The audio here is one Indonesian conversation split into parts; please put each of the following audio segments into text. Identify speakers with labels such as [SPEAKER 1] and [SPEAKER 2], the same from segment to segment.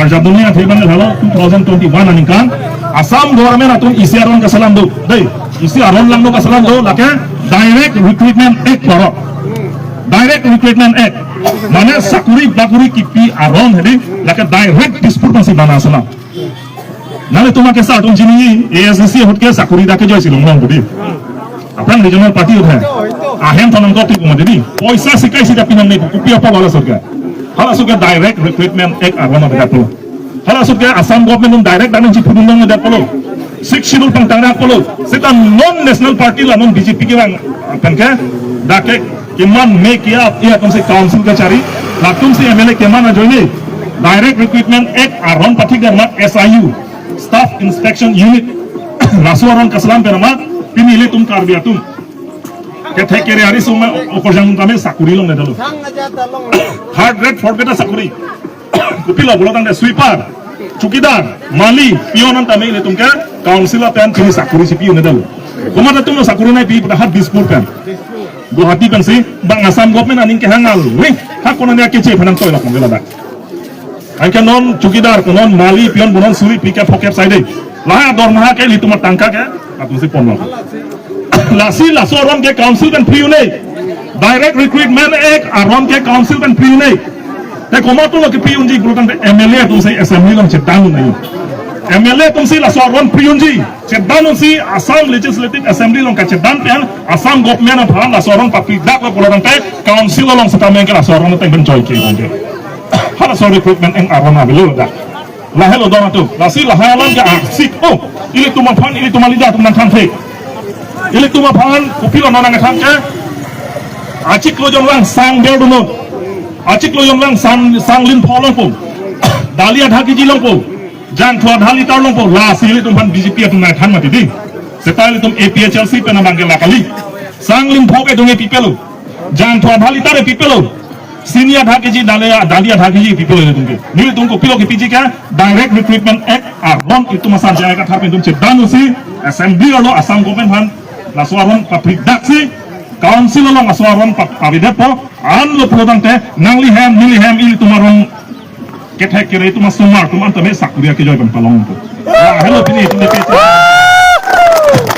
[SPEAKER 1] Karja dunia teman halo 2021 aningkan Assam government atun isi aron kasalam do dei isi aron lang do kasalam do lake direct recruitment act paro direct recruitment act mane sakuri bakuri kipi aron hedi lake direct dispute masih bana salam nale তোমাকে সাটুন জিনি এএসসি হটকে চাকরি দাকে জয়ছিল মন বডি আপনার regional party উঠে আহেন তনম কপি কম দিদি পয়সা শিকাইছি দাপিনাম নেই কুপি আপা বালা সরকার hala suka direct recruitment ek arwana bedapo hala suka Assam government direct dan ci pudundang bedapo six schedule pang tangrak polo seta non national party la non BJP ke bang kan ke dake keman make ya ia tum se council ka cari la tum se MLA keman a joine direct recruitment ek aron pathik garma SIU staff inspection unit rasuaron kaslam perama pinile tum karbiya tum ke kere hari semua okorjang kami sakuri long nedalo hard rate for beta sakuri kupilo bolotan de sweeper chukidar mali pionan tame ile tumke council pen chini sakuri si pion nedalo komata tum sakuri nai pi hat dispur pen Guwahati pen si bang Assam government aning ke hangal we ha kono ne ke che phanam toy la kongela da ai ke non chukidar non mali pion bonon suri pike phokep side la dormaha ke lituma tangka ke atu si ponlo lasi lasoron ke council kan free ne direct recruitment ek aron ke council kan free ne te komato lo ke free unji grutan MLA tum se assembly lo chetan nei MLA tum se lasoron free unji chetan si Assam legislative assembly lo ka chetan pen Assam government phan lasoron papi dak lo poloran te council lo setamen ke lasoron te ben joy ke bonde hala so recruitment en aron abelo da la hello donato lasi la halan ke aksik oh ile tuma phan ile tuma lida tum nan than the ili tuma phan kupilo nona ngatang ke acik lo jong lang sang berdu no acik lo jong lang sang lin pholong po dalia dhaki ji long po jang thwa dhali tar long po la sili tum phan BJP atum na than mati di setali tum APHLC pe na bangela kali sang lin phoke dunge pipelo jang thwa dhali tare pipelo senior dhaki ji dalia dhaki ji pipelo le tumke nili tum kupilo ke piji ka direct recruitment act aron itu masar jaya ka thar pe tum chedanu si assembly lo Assam government phan Lasuaron pabrik daksi council lo lasuaron pabidepo an lo produng te nangli ham mili ham ili tumarong ketek kere itu mas sumar tuman tame sakuria ke joy ban palong tu hello pini itu depet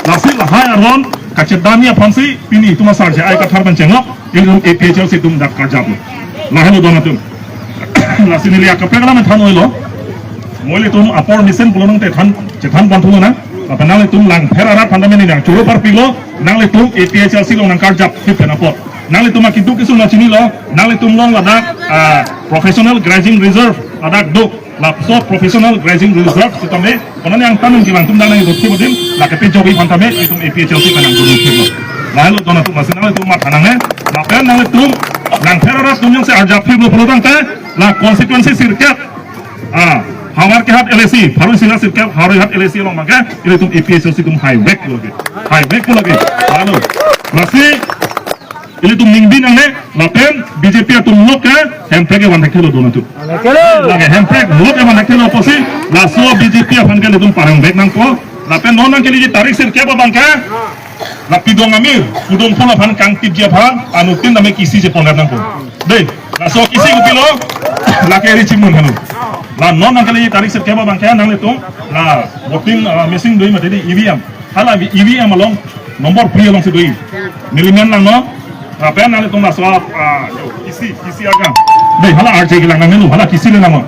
[SPEAKER 1] lasi lahai aron kacedania fansi pini itu mas sarja ai kathar ban cengok ili tum APHL si tum dak karjap la hello donatum lasi nili akapegala me than oilo moile tum apor misen bulonong te than cethan bantu na apa nang tum lang pherarat pandameni nang churu par pilo nang tum APHLC lo nang karjap fit na por nang tum akidu kisu na chini lo nang tum long ladak professional grazing reserve ladak do lapso professional grazing reserve sitame kono yang tanung kilang tum dana idot kibodin la kepe jogi pantame tum APHLC kanang do kiblo lalu dona tum masin nang tum matanange la pen nang tum lang pherarat tum yang se arjap fit lo produng te la consequences sirkat Hawar ke hat LSC, harus sila sirkel harus hat LSC long maka ini tum APHLC tum high back lagi, lalu masih ini tum ningbin ang ne, lapen BJP tum look ke hempek ke wandak kilo dona tu, lagi hempek look ke wandak kilo posi, laso BJP akan ke tum parang back nang ko, lapen non nang ke lagi tarik sirkel apa bangka, lapi dong amir, udong pun akan kang tip dia pan, anutin name kisi je pondar nang ko, deh, laso kisi kupilo, laki eri cimun kanu. La non nang kali tarik set keba bangkaya nang itu la voting machine doi mate di EVM hala EVM along nomor pri along se doi niliman nang no apa nang itu maswa kisi aga dei hala RJ gilang nang nu hala kisi le nang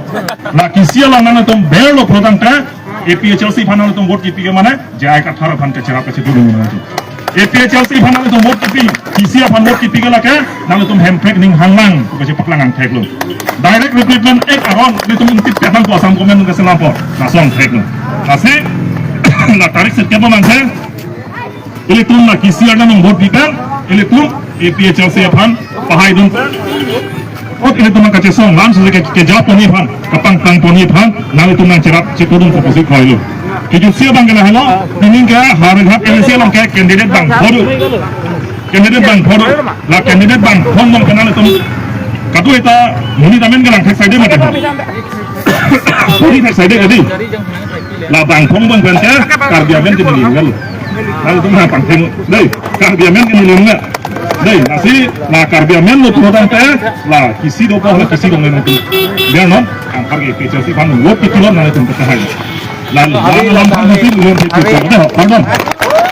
[SPEAKER 1] la kisi la nang itu berlo product ta APHLC phanal itu vote kipi ke mana jai ka 18 phan ke chera pe dulu mana itu APHLC phanal itu vote kipi kisi phan vote kipi ke la ke nang itu hempek ning hanglang ko ke paklangang thek lo direct recruitment ek aron itu intip petan ko Assam government ke selapo nasong thek lo nasi la tarik set ke bangsa ili tum na kisi ada nang vote dikan ili tum APHLC phan pahai dun ot ini tum ka chesong lam se ke ja poni phan kapang tang poni phan nang itu nang cerap cetudun ko posi khoilo ki sia bangela hello ning ga harin hat LSC long ke candidate bang bodu la candidate bang hong mong kanal tum katu eta muni tamen galang thek side mate muni thek side adi la bang hong bang kan karbiamen ke ni ngal lalu tum ha pang dei karbiamen ke ni ngal dei nasi la karbiamen lo tuhan teh la kisi do la kisi dong nanti biar non angkar ke kecil si panu lo pitulon nanti tentang kahai la lam nasi belum pitulon pardon